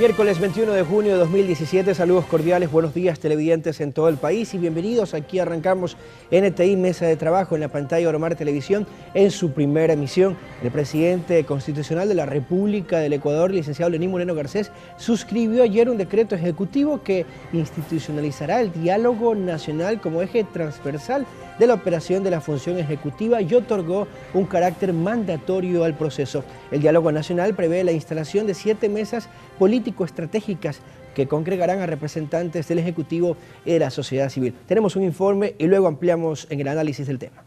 Miércoles 21 de junio de 2017, saludos cordiales, buenos días televidentes en todo el país y bienvenidos. Aquí arrancamos NTI Mesa de Trabajo en la pantalla Oromar Televisión en su primera emisión. El presidente constitucional de la República del Ecuador, licenciado Lenín Moreno Garcés, suscribió ayer un decreto ejecutivo que institucionalizará el diálogo nacional como eje transversal de la operación de la función ejecutiva y otorgó un carácter mandatorio al proceso. El diálogo nacional prevé la instalación de 7 mesas político-estratégicas que congregarán a representantes del Ejecutivo y de la sociedad civil. Tenemos un informe y luego ampliamos en el análisis del tema.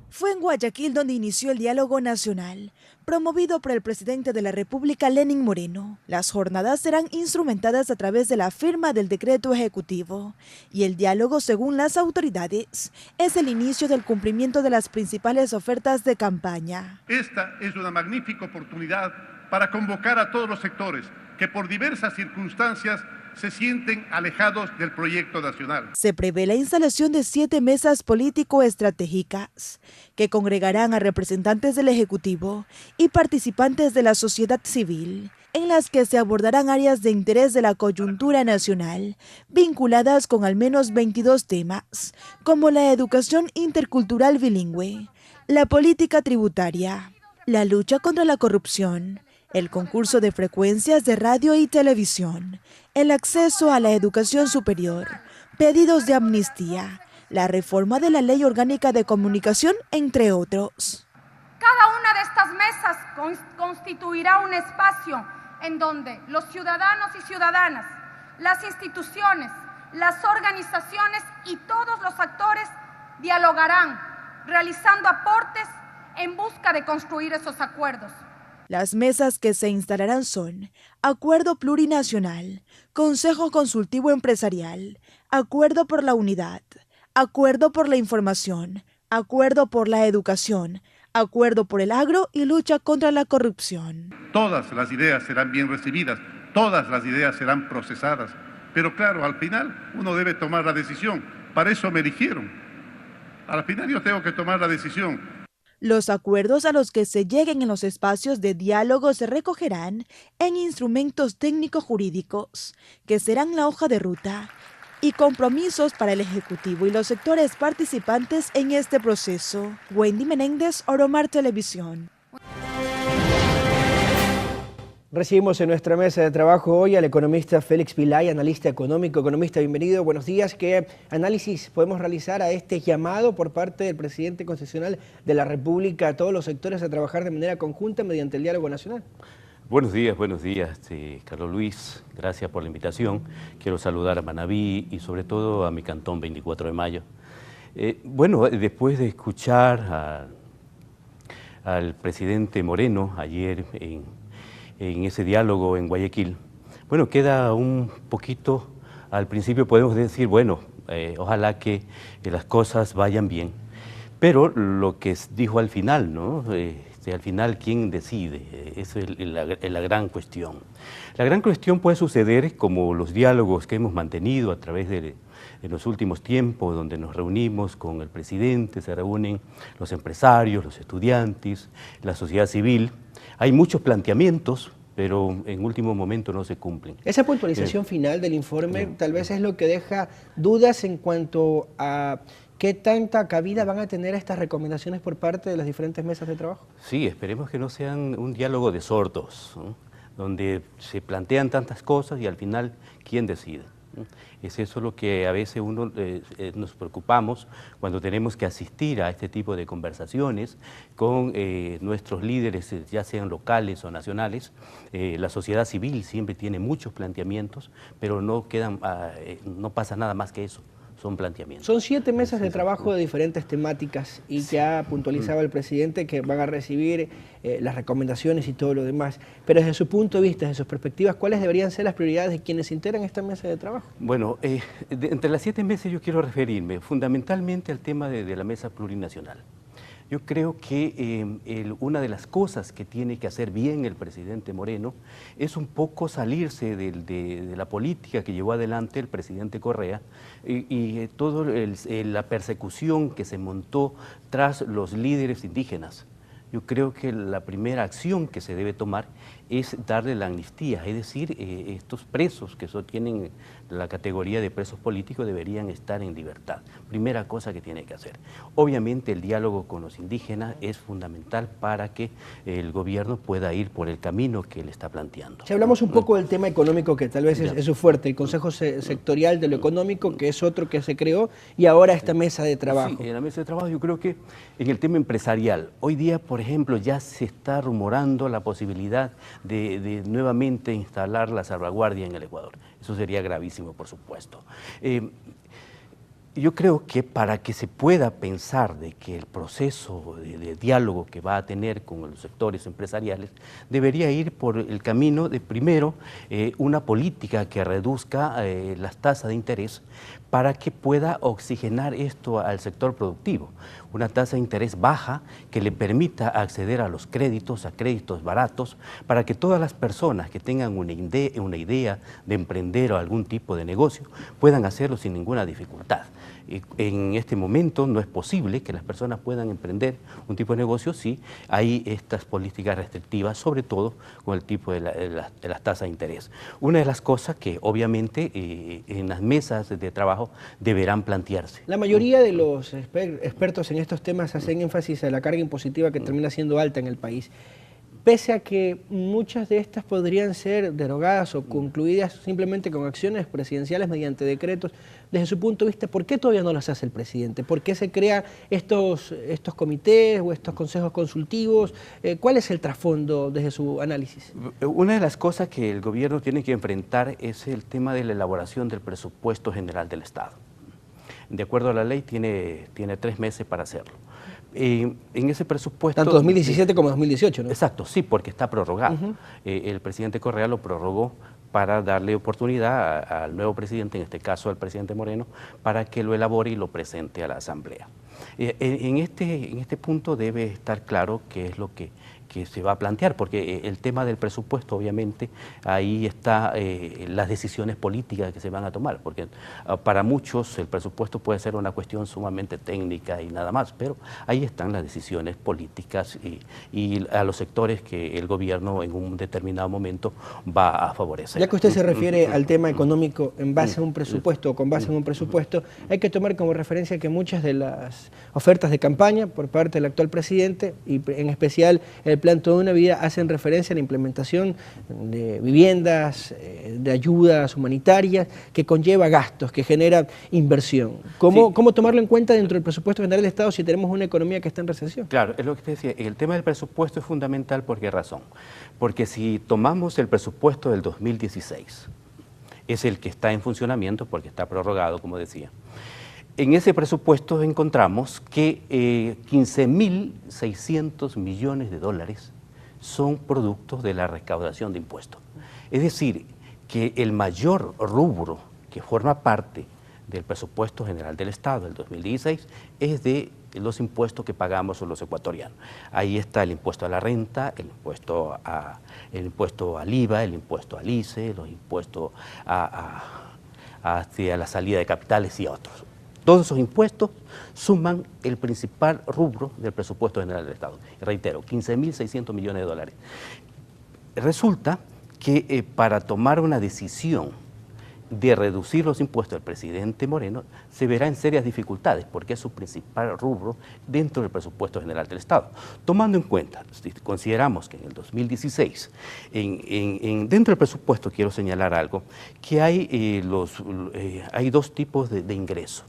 Fue en Guayaquil donde inició el diálogo nacional, promovido por el presidente de la República, Lenín Moreno. Las jornadas serán instrumentadas a través de la firma del decreto ejecutivo y el diálogo, según las autoridades, es el inicio del cumplimiento de las principales ofertas de campaña. Esta es una magnífica oportunidad para convocar a todos los sectores que por diversas circunstancias se sienten alejados del proyecto nacional. Se prevé la instalación de 7 mesas político-estratégicas que congregarán a representantes del Ejecutivo y participantes de la sociedad civil, en las que se abordarán áreas de interés de la coyuntura nacional, vinculadas con al menos 22 temas, como la educación intercultural bilingüe, la política tributaria, la lucha contra la corrupción, el concurso de frecuencias de radio y televisión, el acceso a la educación superior, pedidos de amnistía, la reforma de la Ley Orgánica de Comunicación, entre otros. Cada una de estas mesas constituirá un espacio en donde los ciudadanos y ciudadanas, las instituciones, las organizaciones y todos los actores dialogarán, realizando aportes en busca de construir esos acuerdos. Las mesas que se instalarán son Acuerdo Plurinacional, Consejo Consultivo Empresarial, Acuerdo por la Unidad, Acuerdo por la Información, Acuerdo por la Educación, Acuerdo por el Agro y Lucha contra la Corrupción. Todas las ideas serán bien recibidas, todas las ideas serán procesadas, pero claro, al final uno debe tomar la decisión. Para eso me eligieron. Al final yo tengo que tomar la decisión. Los acuerdos a los que se lleguen en los espacios de diálogo se recogerán en instrumentos técnico-jurídicos, que serán la hoja de ruta, y compromisos para el Ejecutivo y los sectores participantes en este proceso. Wendy Menéndez, Oromar Televisión. Recibimos en nuestra mesa de trabajo hoy al economista Félix Vilay, analista económico. Economista, bienvenido, buenos días. ¿Qué análisis podemos realizar a este llamado por parte del presidente constitucional de la República a todos los sectores a trabajar de manera conjunta mediante el diálogo nacional? Buenos días, Carlos Luis. Gracias por la invitación. Quiero saludar a Manabí y sobre todo a mi cantón 24 de Mayo. Después de escuchar al presidente Moreno ayer en ese diálogo en Guayaquil, queda un poquito, al principio podemos decir, ojalá que las cosas vayan bien, pero lo que dijo al final, ¿no? Al final, ¿quién decide? Esa es la gran cuestión. La gran cuestión puede suceder como los diálogos que hemos mantenido a través de los últimos tiempos, donde nos reunimos con el presidente, se reúnen los empresarios, los estudiantes, la sociedad civil. Hay muchos planteamientos, pero en último momento no se cumplen. Esa puntualización final del informe tal vez es lo que deja dudas en cuanto a qué tanta cabida van a tener estas recomendaciones por parte de las diferentes mesas de trabajo. Sí, esperemos que no sean un diálogo de sordos, ¿no? Donde se plantean tantas cosas y al final, ¿quién decide? Es eso lo que a veces nos preocupamos cuando tenemos que asistir a este tipo de conversaciones con nuestros líderes, ya sean locales o nacionales. La sociedad civil siempre tiene muchos planteamientos, pero no pasa nada más que eso. Son planteamientos. Son 7 mesas de trabajo de diferentes temáticas y ya puntualizaba el presidente que van a recibir las recomendaciones y todo lo demás. Pero desde su punto de vista, desde sus perspectivas, ¿cuáles deberían ser las prioridades de quienes integran esta mesa de trabajo? Entre las 7 mesas yo quiero referirme fundamentalmente al tema de la mesa plurinacional. Yo creo que una de las cosas que tiene que hacer bien el presidente Moreno es un poco salirse de la política que llevó adelante el presidente Correa y toda la persecución que se montó tras los líderes indígenas. yo creo que la primera acción que se debe tomar es darle la amnistía, es decir, estos presos que tienen la categoría de presos políticos deberían estar en libertad. Primera cosa que tiene que hacer. Obviamente el diálogo con los indígenas es fundamental para que el gobierno pueda ir por el camino que él está planteando. Si hablamos un poco del tema económico, que tal vez es su fuerte, el Consejo Sectorial de lo Económico, que es otro que se creó, y ahora esta mesa de trabajo. Sí, en la mesa de trabajo yo creo que en el tema empresarial, hoy día, por ejemplo, ya se está rumorando la posibilidad de nuevamente instalar la salvaguardia en el Ecuador. Eso sería gravísimo, por supuesto. Yo creo que para que se pueda pensar de que el proceso de diálogo que va a tener con los sectores empresariales debería ir por el camino de, primero, una política que reduzca las tasas de interés para que pueda oxigenar esto al sector productivo. Una tasa de interés baja que le permita acceder a los créditos, a créditos baratos, para que todas las personas que tengan una idea de emprender o algún tipo de negocio puedan hacerlo sin ninguna dificultad. En este momento no es posible que las personas puedan emprender un tipo de negocio si hay estas políticas restrictivas, sobre todo con el tipo de las tasas de interés. Una de las cosas que obviamente en las mesas de trabajo deberán plantearse. La mayoría de los expertos en estos temas hacen énfasis a la carga impositiva que termina siendo alta en el país. Pese a que muchas de estas podrían ser derogadas o concluidas simplemente con acciones presidenciales mediante decretos, desde su punto de vista, ¿por qué todavía no las hace el presidente? ¿Por qué se crean estos comités o estos consejos consultivos? ¿Cuál es el trasfondo desde su análisis? Una de las cosas que el gobierno tiene que enfrentar es el tema de la elaboración del presupuesto general del Estado. De acuerdo a la ley, tiene 3 meses para hacerlo. En ese presupuesto... Tanto 2017 como 2018, ¿no? Exacto, sí, porque está prorrogado. El presidente Correa lo prorrogó para darle oportunidad al nuevo presidente, en este caso al presidente Moreno, para que lo elabore y lo presente a la Asamblea. En este punto debe estar claro qué es lo que se va a plantear, porque el tema del presupuesto, obviamente, ahí está las decisiones políticas que se van a tomar, porque para muchos el presupuesto puede ser una cuestión sumamente técnica y nada más, pero ahí están las decisiones políticas y a los sectores que el gobierno en un determinado momento va a favorecer. Ya que usted se refiere al tema económico en base a un presupuesto o con base en un presupuesto, hay que tomar como referencia que muchas de las ofertas de campaña por parte del actual presidente, y en especial el plan Toda una Vida, hacen referencia a la implementación de viviendas, de ayudas humanitarias, que conlleva gastos, que genera inversión. ¿Cómo tomarlo en cuenta dentro del presupuesto general del Estado si tenemos una economía que está en recesión? Claro, es lo que te decía, el tema del presupuesto es fundamental. ¿Por qué razón? Porque si tomamos el presupuesto del 2016, es el que está en funcionamiento porque está prorrogado, como decía. En ese presupuesto encontramos que 15.600 millones de dólares son productos de la recaudación de impuestos. Es decir, que el mayor rubro que forma parte del presupuesto general del Estado del 2016 es de los impuestos que pagamos los ecuatorianos. Ahí está el impuesto a la renta, el impuesto al IVA, el impuesto al ICE, los impuestos hacia la salida de capitales y otros. Todos esos impuestos suman el principal rubro del presupuesto general del Estado. Reitero, 15.600 millones de dólares. Resulta que para tomar una decisión de reducir los impuestos del presidente Moreno se verá en serias dificultades porque es su principal rubro dentro del presupuesto general del Estado. Tomando en cuenta, si consideramos que en el 2016, dentro del presupuesto quiero señalar algo, que hay 2 tipos de ingresos.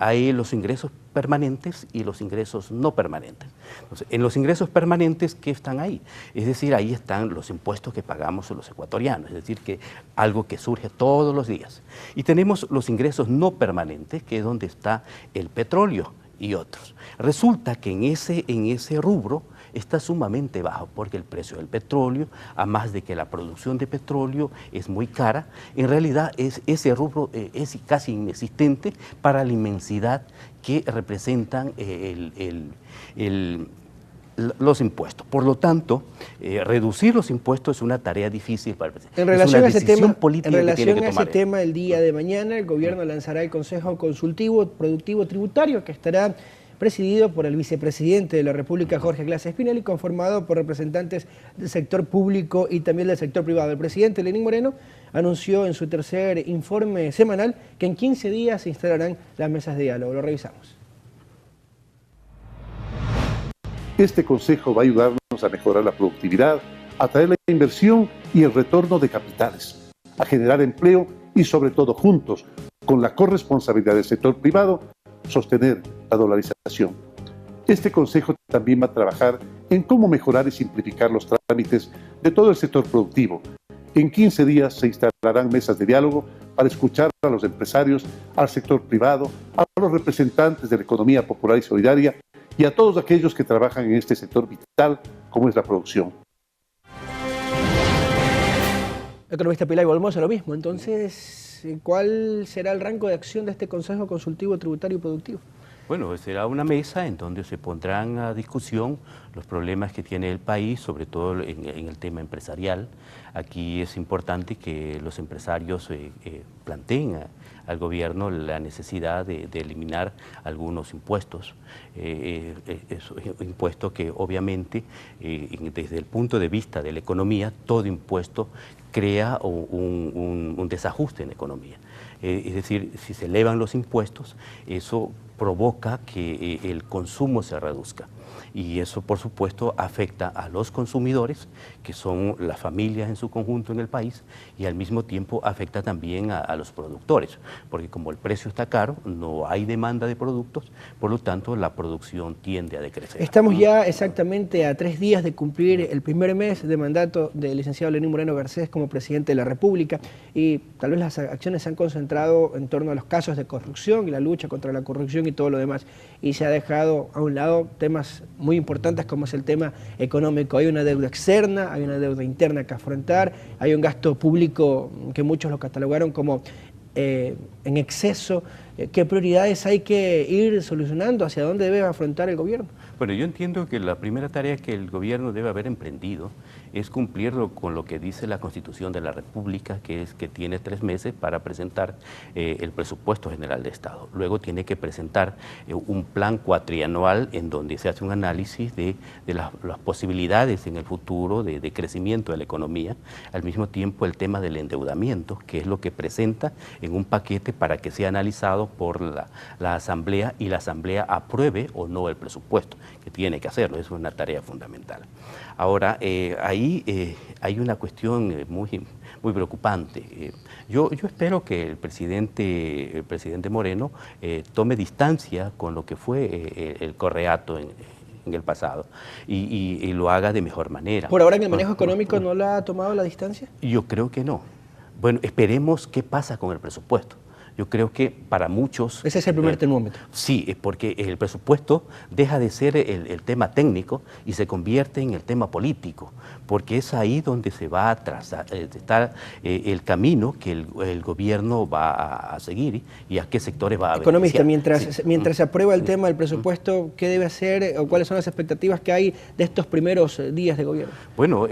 Hay los ingresos permanentes y los ingresos no permanentes. Entonces, en los ingresos permanentes, ¿qué están ahí? Es decir, ahí están los impuestos que pagamos los ecuatorianos, es decir, que algo que surge todos los días. Y tenemos los ingresos no permanentes, que es donde está el petróleo y otros. Resulta que en ese rubro está sumamente bajo porque el precio del petróleo, a más de que la producción de petróleo es muy cara, en realidad ese rubro es casi inexistente para la inmensidad que representan los impuestos. Por lo tanto, reducir los impuestos es una tarea difícil para el presidente. En relación a ese tema, el día de mañana el gobierno lanzará el Consejo Consultivo Productivo Tributario, que estará presidido por el vicepresidente de la República, Jorge Glass Espinel, y conformado por representantes del sector público y también del sector privado. El presidente Lenín Moreno anunció en su tercer informe semanal que en 15 días se instalarán las mesas de diálogo. Lo revisamos. Este consejo va a ayudarnos a mejorar la productividad, a atraer la inversión y el retorno de capitales, a generar empleo y sobre todo juntos, con la corresponsabilidad del sector privado, sostener la dolarización. Este consejo también va a trabajar en cómo mejorar y simplificar los trámites de todo el sector productivo. En 15 días se instalarán mesas de diálogo para escuchar a los empresarios, al sector privado, a los representantes de la economía popular y solidaria y a todos aquellos que trabajan en este sector vital como es la producción. Economista Pilay, volvemos a lo mismo. Entonces, ¿cuál será el rango de acción de este Consejo Consultivo Tributario y Productivo? Bueno, será una mesa en donde se pondrán a discusión los problemas que tiene el país, sobre todo en el tema empresarial. Aquí es importante que los empresarios planteen al gobierno la necesidad de eliminar algunos impuestos, impuestos que obviamente desde el punto de vista de la economía, todo impuesto crea un desajuste en la economía. Es decir, si se elevan los impuestos, eso provoca que el consumo se reduzca. Y eso, por supuesto, afecta a los consumidores, que son las familias en su conjunto en el país, y al mismo tiempo afecta también a los productores, porque como el precio está caro, no hay demanda de productos, por lo tanto la producción tiende a decrecer. Estamos ya exactamente a 3 días de cumplir el primer mes de mandato del licenciado Lenín Moreno Garcés como presidente de la República, y tal vez las acciones se han concentrado en torno a los casos de corrupción y la lucha contra la corrupción y todo lo demás, y se ha dejado a un lado temas muy importantes como es el tema económico. Hay una deuda externa, hay una deuda interna que afrontar, hay un gasto público que muchos lo catalogaron como en exceso. ¿Qué prioridades hay que ir solucionando? ¿Hacia dónde debe afrontar el gobierno? Bueno, yo entiendo que la primera tarea que el gobierno debe haber emprendido es cumplirlo con lo que dice la Constitución de la República, que es que tiene 3 meses para presentar el presupuesto general de Estado. Luego tiene que presentar un plan cuatrianual en donde se hace un análisis de las posibilidades en el futuro de crecimiento de la economía, al mismo tiempo el tema del endeudamiento, que es lo que presenta en un paquete para que sea analizado por la Asamblea y la Asamblea apruebe o no el presupuesto, que tiene que hacerlo, es una tarea fundamental. Ahora, ahí hay una cuestión muy preocupante. Yo espero que el presidente Moreno tome distancia con lo que fue el correato en el pasado y lo haga de mejor manera. ¿Por ahora en el manejo económico no la ha tomado la distancia? Yo creo que no. Bueno, esperemos qué pasa con el presupuesto. Yo creo que para muchos... Ese es el primer termómetro. Sí, es porque el presupuesto deja de ser el tema técnico y se convierte en el tema político, porque es ahí donde se va a trazar, está el camino que el gobierno va a seguir y a qué sectores va a Economista, beneficiar. mientras se aprueba el tema del presupuesto, ¿qué debe hacer o cuáles son las expectativas que hay de estos primeros días de gobierno? Bueno,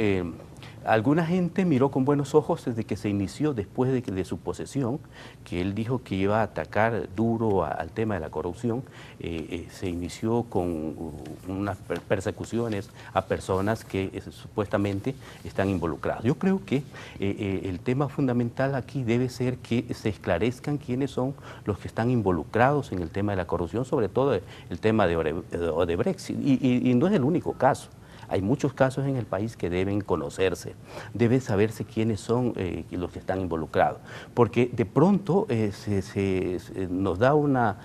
alguna gente miró con buenos ojos desde que se inició, después de su posesión, que él dijo que iba a atacar duro al tema de la corrupción. Se inició con unas persecuciones a personas que supuestamente están involucradas. Yo creo que el tema fundamental aquí debe ser que se esclarezcan quiénes son los que están involucrados en el tema de la corrupción, sobre todo el tema de Odebrecht, y no es el único caso. Hay muchos casos en el país que deben conocerse, debe saberse quiénes son los que están involucrados, porque de pronto nos da una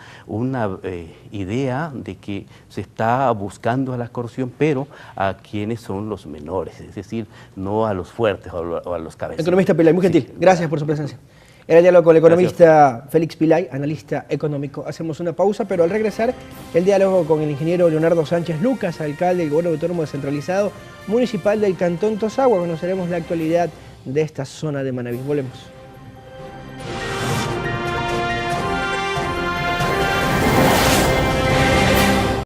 idea de que se está buscando a la corrupción, pero a quienes son los menores, es decir, no a los fuertes o a los cabezas. Economista Pilay, muy gentil, gracias por su presencia. Era el diálogo con el economista Félix Pilay, analista económico. Hacemos una pausa, pero al regresar, el diálogo con el ingeniero Leonardo Sánchez Lucas, alcalde del Gobierno Autónomo Descentralizado Municipal del Cantón Tosagua. Conoceremos la actualidad de esta zona de Manabí. Volvemos.